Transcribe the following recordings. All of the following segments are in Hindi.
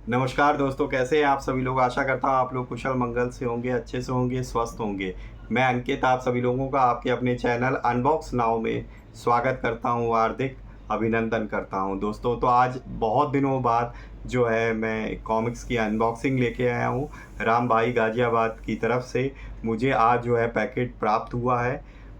नमस्कार दोस्तों, कैसे हैं आप सभी लोग। आशा करता हूँ आप लोग कुशल मंगल से होंगे, अच्छे से होंगे, स्वस्थ होंगे। मैं अंकित आप सभी लोगों का आपके अपने चैनल अनबॉक्स नाउ में स्वागत करता हूँ, हार्दिक अभिनंदन करता हूँ दोस्तों। तो आज बहुत दिनों बाद जो है मैं कॉमिक्स की अनबॉक्सिंग लेके आया हूँ। राम भाई गाज़ियाबाद की तरफ से मुझे आज जो है पैकेट प्राप्त हुआ है।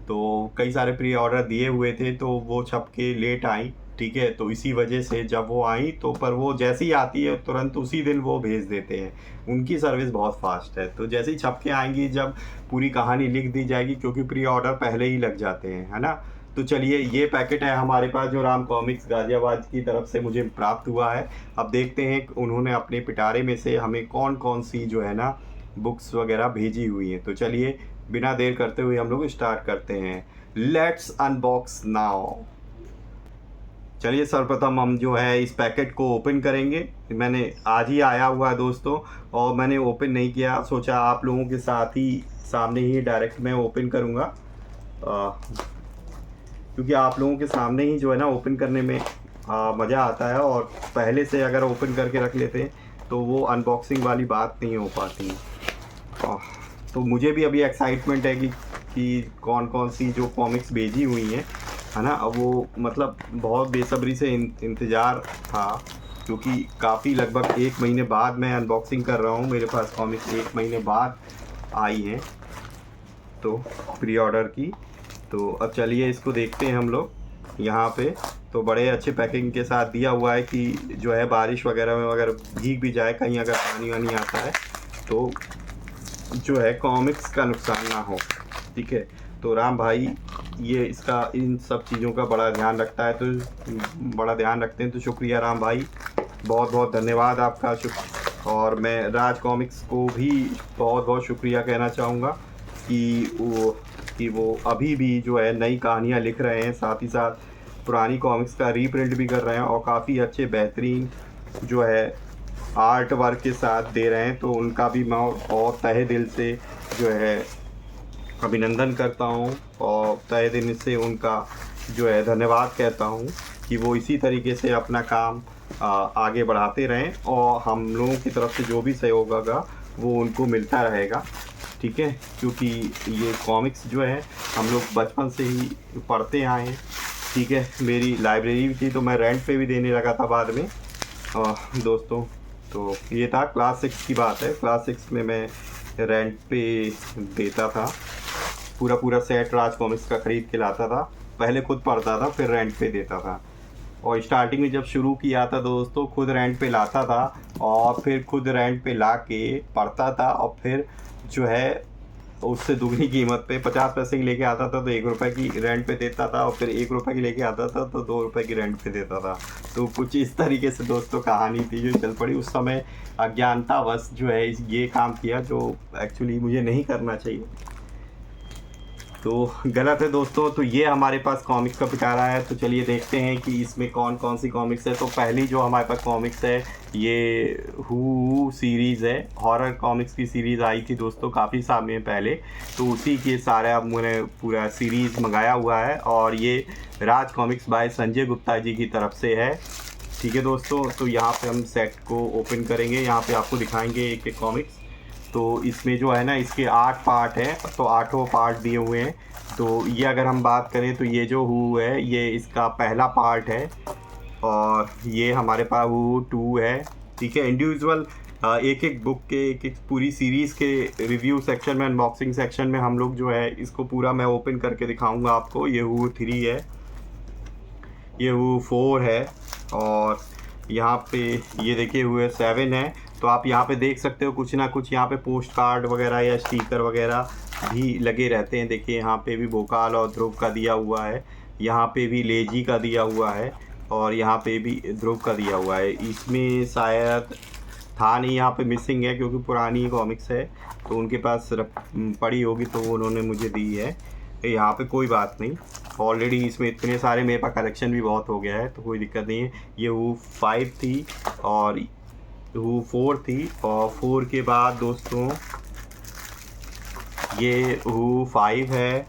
तो कई सारे प्री ऑर्डर दिए हुए थे तो वो छप के लेट आई, ठीक है। तो इसी वजह से जब वो आई तो पर वो जैसी ही आती है तुरंत उसी दिन वो भेज देते हैं। उनकी सर्विस बहुत फास्ट है। तो जैसे ही छप के आएंगी, जब पूरी कहानी लिख दी जाएगी, क्योंकि प्री ऑर्डर पहले ही लग जाते हैं, है ना। तो चलिए, ये पैकेट है हमारे पास जो राम कॉमिक्स गाज़ियाबाद की तरफ से मुझे प्राप्त हुआ है। अब देखते हैं उन्होंने अपने पिटारे में से हमें कौन कौन सी जो है ना बुक्स वगैरह भेजी हुई हैं। तो चलिए, बिना देर करते हुए हम लोग स्टार्ट करते हैं। Let's unbox now. चलिए, सर्वप्रथम हम जो है इस पैकेट को ओपन करेंगे। मैंने आज ही आया हुआ है दोस्तों, और मैंने ओपन नहीं किया, सोचा आप लोगों के साथ ही सामने ही डायरेक्ट मैं ओपन करूँगा, क्योंकि आप लोगों के सामने ही जो है ना ओपन करने में मज़ा आता है। और पहले से अगर ओपन करके रख लेते हैं तो वो अनबॉक्सिंग वाली बात नहीं हो पाती। आह, तो मुझे भी अभी एक्साइटमेंट है कि कौन कौन सी जो कॉमिक्स भेजी हुई हैं, है ना। अब वो मतलब बहुत बेसब्री से इंतज़ार था, क्योंकि काफ़ी लगभग 1 महीने बाद मैं अनबॉक्सिंग कर रहा हूँ। मेरे पास कॉमिक्स 1 महीने बाद आई हैं, तो प्री ऑर्डर की। तो अब चलिए इसको देखते हैं हम लोग यहाँ पे। तो बड़े अच्छे पैकिंग के साथ दिया हुआ है कि जो है बारिश वगैरह में अगर भीग भी जाए, कहीं अगर पानी वानी आता है तो जो है कॉमिक्स का नुकसान ना हो, ठीक है। तो राम भाई ये इसका इन सब चीज़ों का बड़ा ध्यान रखता है, तो बड़ा ध्यान रखते हैं। तो शुक्रिया राम भाई, बहुत बहुत धन्यवाद आपका। और मैं राज कॉमिक्स को भी बहुत बहुत शुक्रिया कहना चाहूँगा कि वो अभी भी जो है नई कहानियाँ लिख रहे हैं, साथ ही साथ पुरानी कॉमिक्स का रीप्रिंट भी कर रहे हैं, और काफ़ी अच्छे बेहतरीन जो है आर्ट वर्क के साथ दे रहे हैं। तो उनका भी मैं और तहे दिल से जो है अभिनंदन करता हूँ, और तहे दिल से उनका जो है धन्यवाद कहता हूँ कि वो इसी तरीके से अपना काम आगे बढ़ाते रहें, और हम लोगों की तरफ से जो भी सहयोग होगा वो उनको मिलता रहेगा, ठीक है। क्योंकि ये कॉमिक्स जो है हम लोग बचपन से ही पढ़ते आए हैं, ठीक है। मेरी लाइब्रेरी भी थी, तो मैं रेंट पे भी देने लगा था बाद में दोस्तों। तो ये था क्लास 6 की बात है। क्लास 6 में मैं रेंट पे देता था, पूरा पूरा सेट राज कॉमिक्स का ख़रीद के लाता था। पहले खुद पढ़ता था, फिर रेंट पे देता था। और स्टार्टिंग में जब शुरू किया था दोस्तों, खुद रेंट पे लाता था, और फिर खुद रेंट पे ला के पढ़ता था, और फिर जो है उससे दुगनी कीमत पे 50 पैसे की लेके आता था तो 1 रुपये की रेंट पे देता था, और फिर 1 रुपये की लेके आता था तो 2 रुपये की रेंट पे देता था। तो कुछ इस तरीके से दोस्तों कहानी थी जो चल पड़ी। उस समय अज्ञानतावश जो है ये काम किया, जो एक्चुअली मुझे नहीं करना चाहिए, तो गलत है दोस्तों। तो ये हमारे पास कॉमिक्स का पिटारा है। तो चलिए देखते हैं कि इसमें कौन कौन सी कॉमिक्स है। तो पहली जो हमारे पास कॉमिक्स है ये हू सीरीज़ है। हॉरर कॉमिक्स की सीरीज़ आई थी दोस्तों काफ़ी समय पहले, तो उसी के सारा मैंने पूरा सीरीज़ मंगाया हुआ है, और ये राज कॉमिक्स बाय संजय गुप्ता जी की तरफ से है, ठीक है दोस्तों। तो यहाँ पे हम सेट को ओपन करेंगे, यहाँ पे आपको दिखाएंगे एक एक कॉमिक्स। तो इसमें जो है ना इसके 8 पार्ट हैं, तो 8 पार्ट दिए हुए हैं। तो ये अगर हम बात करें तो ये जो हू है ये इसका पहला पार्ट है, और ये हमारे पास हू 2 है, ठीक है। इंडिविजुअल एक एक बुक के एक एक पूरी सीरीज़ के रिव्यू सेक्शन में, अनबॉक्सिंग सेक्शन में हम लोग जो है इसको पूरा मैं ओपन करके दिखाऊंगा आपको। ये हू 3 है, ये हू 4 है, और यहाँ पे ये देखिए हुए 7 है। तो आप यहाँ पे देख सकते हो कुछ ना कुछ यहाँ पे पोस्ट कार्ड वगैरह या स्टिकर वगैरह भी लगे रहते हैं। देखिए यहाँ पे भी भोकाल और ध्रुव का दिया हुआ है, यहाँ पे भी लेजी का दिया हुआ है, और यहाँ पे भी ध्रुव का दिया हुआ है। इसमें शायद था नहीं, यहाँ पे मिसिंग है, क्योंकि पुरानी कॉमिक्स है तो उनके पास पड़ी होगी तो वो उन्होंने मुझे दी है। यहाँ पे कोई बात नहीं, ऑलरेडी इसमें इतने सारे मेरे पास कलेक्शन भी बहुत हो गया है, तो कोई दिक्कत नहीं है। ये वो 5 थी, और वो 4 थी, और 4 के बाद दोस्तों ये वो 5 है,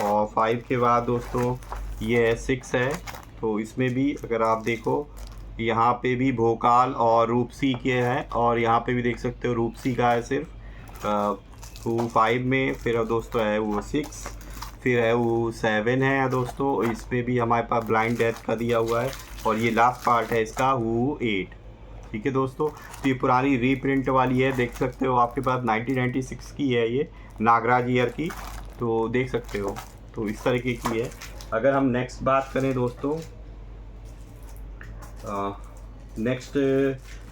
और 5 के बाद दोस्तों ये 6 है। तो इसमें भी अगर आप देखो यहाँ पे भी भोकाल और रूपसी के हैं, और यहाँ पे भी देख सकते हो रूपसी का है सिर्फ वो 5 में। फिर दोस्तों है वो 6, फिर है वो 7 है दोस्तों, इस पर भी हमारे पास ब्लाइंड डेथ का दिया हुआ है, और ये लास्ट पार्ट है इसका वो 8। ठीक है दोस्तों, तो ये पुरानी रीप्रिंट वाली है, देख सकते हो आपके पास 1996 की है ये, नागराज ईयर की, तो देख सकते हो। तो इस तरीके की है। अगर हम नेक्स्ट बात करें दोस्तों, नेक्स्ट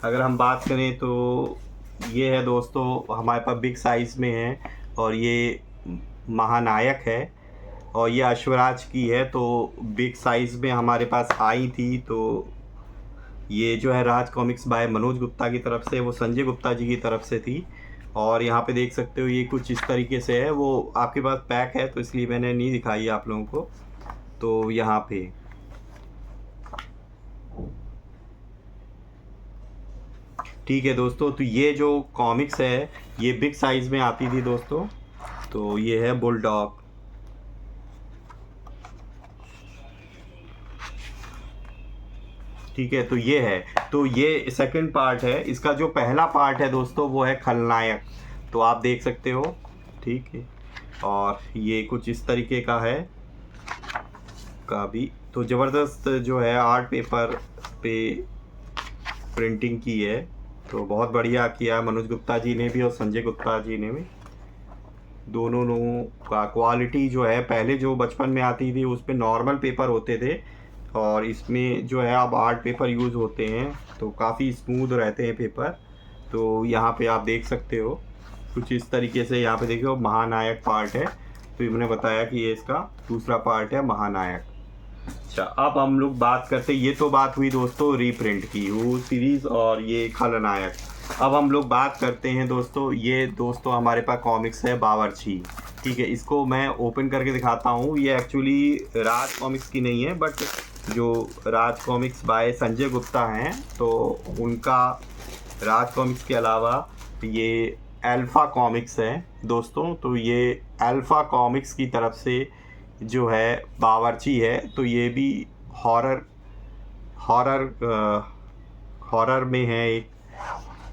अगर हम बात करें तो ये है दोस्तों हमारे पास बिग साइज़ में है, और ये महानायक है, और ये अश्वराज की है। तो बिग साइज़ में हमारे पास आई थी, तो ये जो है राज कॉमिक्स बाय मनोज गुप्ता की तरफ से, वो संजय गुप्ता जी की तरफ से थी। और यहाँ पे देख सकते हो ये कुछ इस तरीके से है, वो आपके पास पैक है तो इसलिए मैंने नहीं दिखाई आप लोगों को। तो यहाँ पे ठीक है दोस्तों, तो ये जो कॉमिक्स है ये बिग साइज़ में आती थी दोस्तों। तो ये है बुलडॉग। ठीक है, तो ये है, तो ये सेकंड पार्ट है। इसका जो पहला पार्ट है दोस्तों वो है खलनायक, तो आप देख सकते हो। ठीक है, और ये कुछ इस तरीके का है का भी, तो ज़बरदस्त जो है आर्ट पेपर पे प्रिंटिंग की है, तो बहुत बढ़िया किया मनोज गुप्ता जी ने भी और संजय गुप्ता जी ने भी। दोनों का क्वालिटी जो है, पहले जो बचपन में आती थी उस पर नॉर्मल पेपर होते थे, और इसमें जो है अब आर्ट पेपर यूज़ होते हैं, तो काफ़ी स्मूथ रहते हैं पेपर। तो यहाँ पे आप देख सकते हो कुछ इस तरीके से। यहाँ पे देखो महानायक पार्ट है, तो ये मैंने बताया कि ये इसका दूसरा पार्ट है महानायक। अच्छा, अब हम लोग बात करते, ये तो बात हुई दोस्तों रीप्रिंट की, वो सीरीज़ और ये खलनायक। अब हम लोग बात करते हैं दोस्तों, ये दोस्तों हमारे पास कॉमिक्स है बावर्ची। ठीक है, इसको मैं ओपन करके दिखाता हूँ। ये एक्चुअली राज कॉमिक्स की नहीं है, बट जो राज कॉमिक्स बाय संजय गुप्ता हैं, तो उनका राज कॉमिक्स के अलावा ये अल्फ़ा कॉमिक्स है दोस्तों। तो ये अल्फ़ा कॉमिक्स की तरफ से जो है बावर्ची है, तो ये भी हॉरर हॉरर हॉरर में है, एक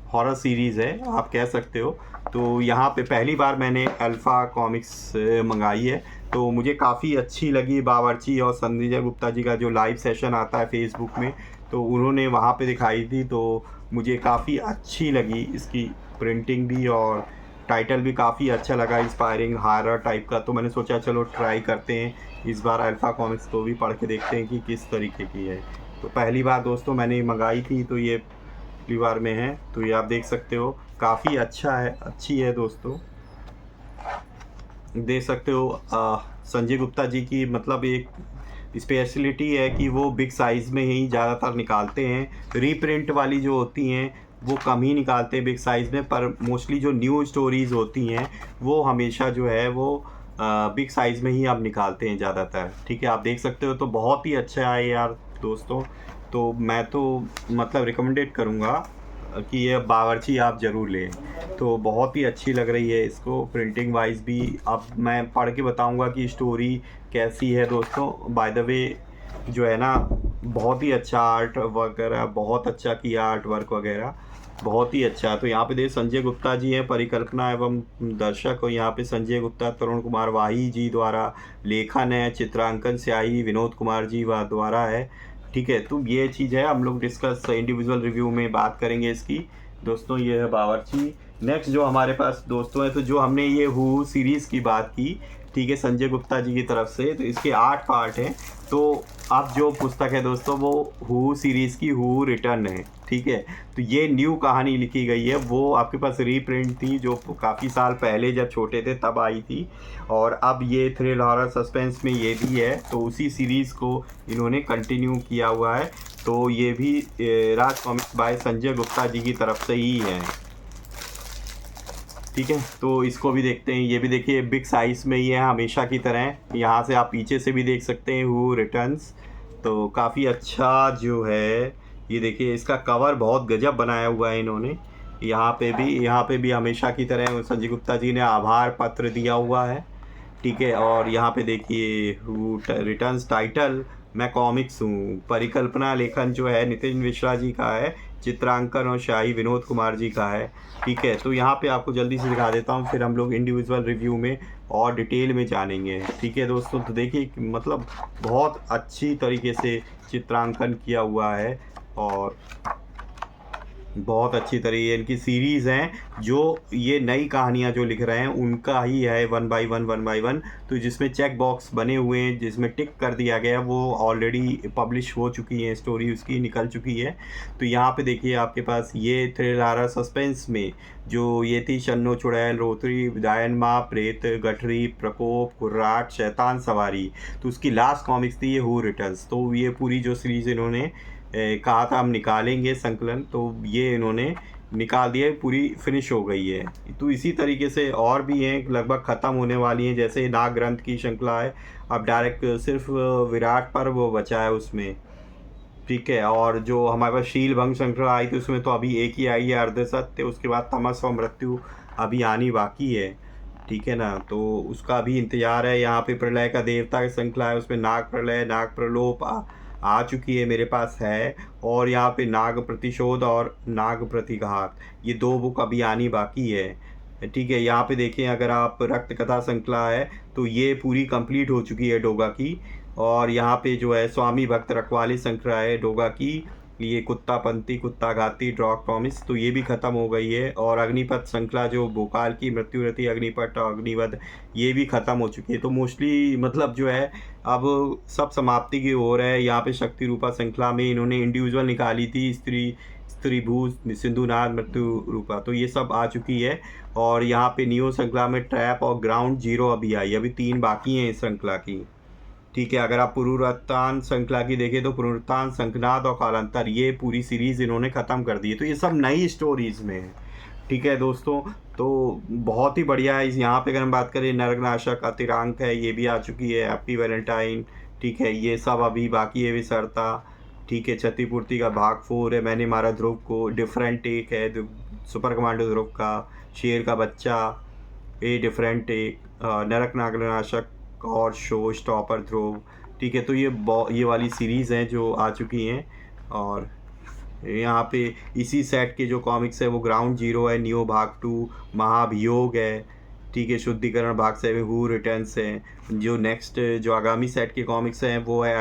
हॉरर सीरीज़ है आप कह सकते हो। तो यहाँ पे पहली बार मैंने अल्फ़ा कॉमिक्स मंगाई है, तो मुझे काफ़ी अच्छी लगी बावर्ची। और संजय गुप्ता जी का जो लाइव सेशन आता है फेसबुक में, तो उन्होंने वहाँ पे दिखाई थी, तो मुझे काफ़ी अच्छी लगी इसकी प्रिंटिंग भी, और टाइटल भी काफ़ी अच्छा लगा, इंस्पायरिंग हॉरर टाइप का। तो मैंने सोचा चलो ट्राई करते हैं इस बार अल्फ़ा कॉमिक्स को भी पढ़ के देखते हैं कि किस तरीके की है। तो पहली बार दोस्तों मैंने मंगाई थी, तो ये पहली बार में है, तो ये आप देख सकते हो काफ़ी अच्छा है, अच्छी है दोस्तों, देख सकते हो। संजय गुप्ता जी की मतलब एक स्पेशलिटी है कि वो बिग साइज़ में ही ज़्यादातर निकालते हैं। रीप्रिंट वाली जो होती हैं वो कम ही निकालते हैं बिग साइज़ में, पर मोस्टली जो न्यू स्टोरीज़ होती हैं वो हमेशा जो है वो बिग साइज़ में ही आप निकालते हैं ज़्यादातर। ठीक है, आप देख सकते हो, तो बहुत ही अच्छा है यार दोस्तों। तो मैं तो मतलब रिकमेंडेड करूँगा कि ये बावर्ची आप ज़रूर लें, तो बहुत ही अच्छी लग रही है इसको प्रिंटिंग वाइज भी। अब मैं पढ़ के बताऊंगा कि स्टोरी कैसी है दोस्तों। बाय द वे जो है ना, बहुत ही अच्छा आर्ट वगैरह, बहुत अच्छा किया आर्ट वर्क वगैरह, बहुत ही अच्छा। तो यहाँ पे देख संजय गुप्ता जी हैं, परिकल्पना एवं दर्शक, और यहाँ पे संजय गुप्ता तरुण कुमार वाही जी द्वारा लेखन है, चित्रांकन स्याही विनोद कुमार जी द्वारा है। ठीक है, तो ये चीज़ है, हम लोग डिस्कस इंडिविजुअल रिव्यू में बात करेंगे इसकी दोस्तों। ये है बावर्ची। नेक्स्ट जो हमारे पास दोस्तों है, तो जो हमने ये हू सीरीज़ की बात की, ठीक है, संजय गुप्ता जी की तरफ से, तो इसके 8 पार्ट हैं। तो अब जो पुस्तक है दोस्तों वो हू सीरीज़ की हू रिटर्न है। ठीक है, तो ये न्यू कहानी लिखी गई है, वो आपके पास रीप्रिंट थी जो काफ़ी साल पहले जब छोटे थे तब आई थी, और अब ये थ्रिल हॉरर सस्पेंस में ये भी है, तो उसी सीरीज़ को इन्होंने कंटिन्यू किया हुआ है। तो ये भी राज कॉमिक्स बाय संजय गुप्ता जी की तरफ से ही है। ठीक है, तो इसको भी देखते हैं। ये भी देखिए बिग साइज़ में ही है हमेशा की तरह, यहाँ से आप पीछे से भी देख सकते हैं हू रिटर्न्स, तो काफ़ी अच्छा जो है। ये देखिए इसका कवर बहुत गजब बनाया हुआ है इन्होंने। यहाँ पे भी हमेशा की तरह संजय गुप्ता जी ने आभार पत्र दिया हुआ है। ठीक है, और यहाँ पे देखिए हू रिटर्न्स टाइटल मैं कॉमिक्स हूँ। परिकल्पना लेखन जो है नितिन मिश्रा जी का है, चित्रांकन और शाही विनोद कुमार जी का है। ठीक है, तो यहाँ पे आपको जल्दी से दिखा देता हूँ, फिर हम लोग इंडिविजुअल रिव्यू में और डिटेल में जानेंगे। ठीक है दोस्तों, तो देखिए मतलब बहुत अच्छी तरीके से चित्रांकन किया हुआ है और बहुत अच्छी तरह ये इनकी सीरीज़ हैं। जो ये नई कहानियाँ जो लिख रहे हैं उनका ही है, वन बाय वन। तो जिसमें चेक बॉक्स बने हुए हैं, जिसमें टिक कर दिया गया, वो ऑलरेडी पब्लिश हो चुकी है, स्टोरी उसकी निकल चुकी है। तो यहाँ पे देखिए आपके पास ये थ्रिलर सस्पेंस में जो ये थी शन्नो चुड़ैल, रोतरी, दायन माँ, प्रेत, गठरी, प्रकोप, कुर्राट, शैतान सवारी। तो उसकी लास्ट कॉमिक्स थी ये हू रिटर्न्स। तो ये पूरी जो सीरीज़ इन्होंने कहा था हम निकालेंगे संकलन, तो ये इन्होंने निकाल दिया, पूरी फिनिश हो गई है। तो इसी तरीके से और भी हैं, लगभग ख़त्म होने वाली हैं। जैसे नाग ग्रंथ की श्रृंखला है, अब डायरेक्ट सिर्फ विराट पर वो बचा है उसमें। ठीक है, और जो हमारे पास शील भंग श्रृंखला आई थी उसमें तो अभी एक ही आई है, अर्धसत्य। उसके बाद तमस व मृत्यु अभी आनी बाकी है। ठीक है ना, तो उसका भी इंतज़ार है। यहाँ पे प्रलय का देवता की श्रृंखला है, उसमें नाग प्रलय, नाग प्रलोप आ चुकी है, मेरे पास है। और यहाँ पे नाग प्रतिशोध और नाग प्रतिघात, ये 2 बुक अभी आनी बाकी है। ठीक है, यहाँ पे देखें अगर आप रक्त कथा श्रृंखला है तो ये पूरी कंप्लीट हो चुकी है डोगा की। और यहाँ पे जो है स्वामी भक्त रखवाली श्रृंखला है डोगा की, ये कुत्तापंथी, कुत्ताघाती, ड्रॉग प्रॉमिस, तो ये भी ख़त्म हो गई है। और अग्निपथ श्रृंखला जो भोकाल की मृत्युरति, अग्निपथ और अग्निवध, ये भी ख़त्म हो चुकी है। तो मोस्टली मतलब जो है अब सब समाप्ति की ओर है। यहाँ पे शक्ति रूपा श्रृंखला में इन्होंने इंडिविजुअल निकाली थी, स्त्री भू, सिंधुनाथ, मृत्यु रूपा, तो ये सब आ चुकी है। और यहाँ पे नियो श्रृंखला में ट्रैप और ग्राउंड जीरो अभी आई, अभी 3 बाकी हैं इस श्रृंखला की। ठीक है, अगर आप पुनरुत्थान श्रृंखला की देखें तो पुनरुत्थान, शंखनाद और कालांतर, ये पूरी सीरीज़ इन्होंने ख़त्म कर दी है। तो ये सब नई स्टोरीज़ में है। ठीक है दोस्तों, तो बहुत ही बढ़िया है। इस यहाँ पे अगर हम बात करें, नरकनाशक, अतिरांक है, ये भी आ चुकी है, हैप्पी वैलेंटाइन। ठीक है, ये सब अभी बाकी है, विसरता। ठीक है, क्षतिपूर्ति का भाग 4 है, मैंने मारा ध्रुव को, डिफरेंट टेक है, सुपर कमांडो ध्रुव का, शेर का बच्चा, ए डिफरेंट टेक, नरक नागनाशक और शो स्टॉपर ध्रुव। ठीक है, तो ये वाली सीरीज़ हैं जो आ चुकी हैं। और यहाँ पे इसी सेट के जो कॉमिक्स है वो ग्राउंड जीरो है, नियो भाग 2, महाभियोग है। ठीक है, शुद्धिकरण भाग 7, हू रिटर्न्स है। जो नेक्स्ट जो आगामी सेट के कॉमिक्स हैं वो है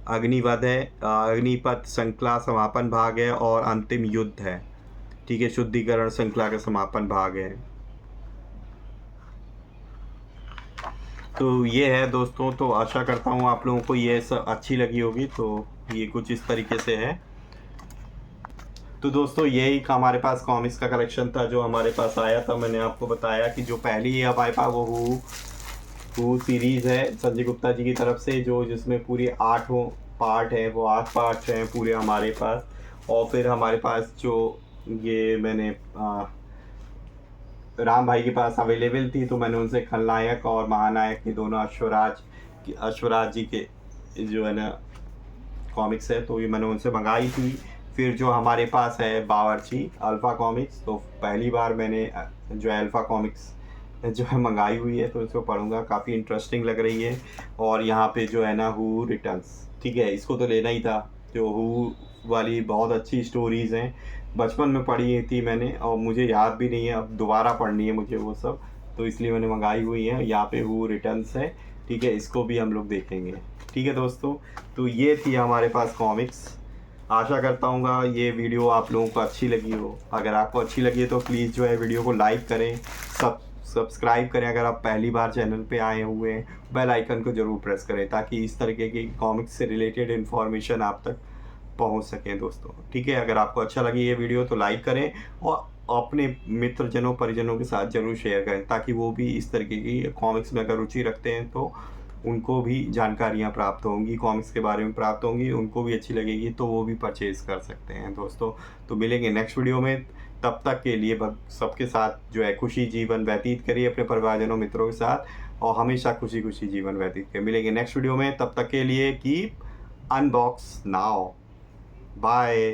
अग्निवध है, अग्निपथ श्रृंखला समापन भाग है और अंतिम युद्ध है। ठीक है, शुद्धिकरण श्रृंखला का समापन भाग है। तो ये है दोस्तों, तो आशा करता हूँ आप लोगों को ये सब अच्छी लगी होगी। तो ये कुछ इस तरीके से है। तो दोस्तों यही हमारे पास कॉमिक्स का कलेक्शन था जो हमारे पास आया था। मैंने आपको बताया कि जो पहली अब आया था वो हू सीरीज़ है संजय गुप्ता जी की तरफ से, जो जिसमें पूरी 8 पार्ट है, वो 8 पार्ट हैं पूरे हमारे पास। और फिर हमारे पास जो ये मैंने राम भाई के पास अवेलेबल थी, तो मैंने उनसे खलनायक और महानायक के दोनों अश्वराज जी के जो है ना कॉमिक्स है, तो ये मैंने उनसे मंगाई थी। फिर जो हमारे पास है बावर्ची अल्फ़ा कॉमिक्स, तो पहली बार मैंने जो अल्फ़ा कॉमिक्स जो है मंगाई हुई है, तो इसको पढ़ूंगा, काफ़ी इंटरेस्टिंग लग रही है। और यहाँ पे जो है ना हू रिटर्न्स, ठीक है, इसको तो लेना ही था। जो हू वाली बहुत अच्छी स्टोरीज़ हैं, बचपन में पढ़ी थी मैंने और मुझे याद भी नहीं है, अब दोबारा पढ़नी है मुझे वो सब, तो इसलिए मैंने मंगाई हुई है। यहाँ पे हू रिटर्न्स है। ठीक है, इसको भी हम लोग देखेंगे। ठीक है दोस्तों, तो ये थी हमारे पास कॉमिक्स। आशा करता हूँ ये वीडियो आप लोगों को अच्छी लगी हो। अगर आपको अच्छी लगी है तो प्लीज़ जो है वीडियो को लाइक करें, सब्सक्राइब करें। अगर आप पहली बार चैनल पे आए हुए हैं, बेल आइकन को ज़रूर प्रेस करें ताकि इस तरीके की कॉमिक्स से रिलेटेड इन्फॉर्मेशन आप तक पहुंच सकें दोस्तों। ठीक है, अगर आपको अच्छा लगे ये वीडियो तो लाइक करें और अपने मित्रजनों परिजनों के साथ ज़रूर शेयर करें ताकि वो भी इस तरीके की कॉमिक्स में अगर रुचि रखते हैं तो उनको भी जानकारियाँ प्राप्त होंगी, कॉमिक्स के बारे में प्राप्त होंगी, उनको भी अच्छी लगेगी तो वो भी परचेज़ कर सकते हैं दोस्तों। तो मिलेंगे नेक्स्ट वीडियो में, तब तक के लिए सबके साथ जो है खुशी जीवन व्यतीत करिए अपने परिवारजनों मित्रों के साथ, और हमेशा खुशी खुशी जीवन व्यतीत करिए। मिलेंगे नेक्स्ट वीडियो में, तब तक के लिए कीप अनबॉक्स नाउ, बाय।